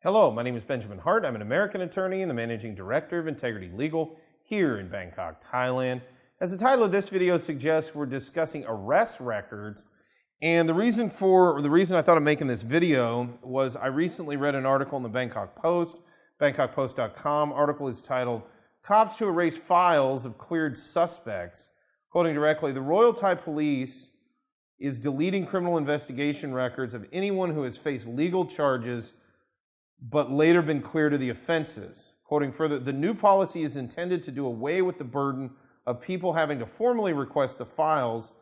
Hello, my name is Benjamin Hart. I'm an American attorney and the Managing Director of Integrity Legal here in Bangkok, Thailand. As the title of this video suggests, we're discussing arrest records. And the reason I thought of making this video was I recently read an article in the Bangkok Post, bangkokpost.com. Article is titled, "Cops to Erase Files of Cleared Suspects." Quoting directly, "The Royal Thai Police is deleting criminal investigation records of anyone who has faced legal charges but later been cleared of the offenses." Quoting further, "The new policy is intended to do away with the burden of people having to formally request the files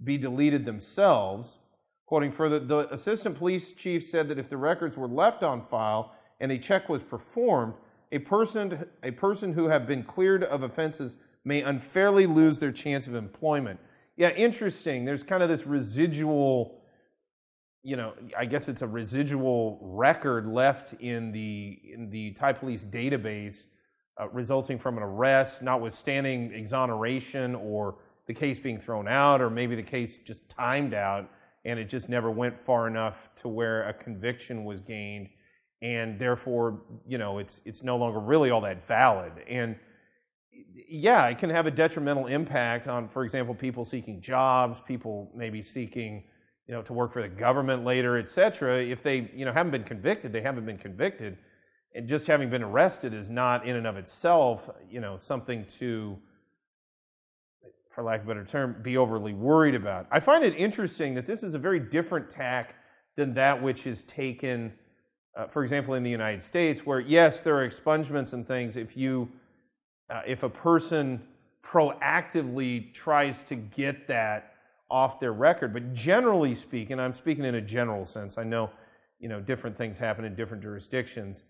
be deleted themselves." Quoting further, "The assistant police chief said that if the records were left on file and a check was performed, a person who have been cleared of offenses may unfairly lose their chance of employment." Yeah, interesting. There's kind of this residual, I guess it's a residual record left in the Thai police database resulting from an arrest, notwithstanding exoneration or the case being thrown out, or maybe the case just timed out and it just never went far enough to where a conviction was gained, and therefore, it's no longer really all that valid. And yeah, it can have a detrimental impact on, for example, people seeking jobs, people maybe seeking to work for the government later, etc. If they, haven't been convicted, they haven't been convicted. And just having been arrested is not in and of itself, something to, for lack of a better term, be overly worried about. I find it interesting that this is a very different tack than that which is taken, for example, in the United States, where yes, there are expungements and things if a person proactively tries to get that off their record. But generally speaking, I'm speaking in a general sense, I know, different things happen in different jurisdictions,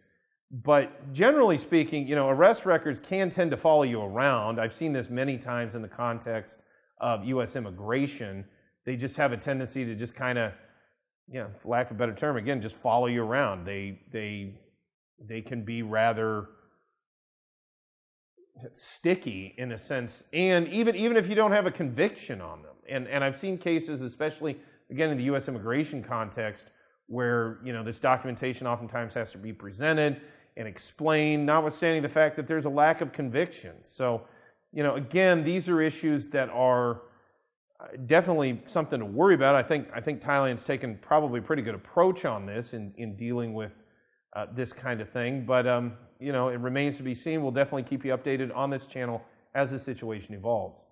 but generally speaking, arrest records can tend to follow you around. I've seen this many times in the context of U.S. immigration. They just have a tendency to just kind of, for lack of a better term, again, just follow you around. They can be rather sticky in a sense, and even if you don't have a conviction on them. And I've seen cases, especially again in the U.S. immigration context, where this documentation oftentimes has to be presented and explained, notwithstanding the fact that there's a lack of conviction. So, again, these are issues that are definitely something to worry about. I think Thailand's taken probably a pretty good approach on this in dealing with this kind of thing. But it remains to be seen. We'll definitely keep you updated on this channel as the situation evolves.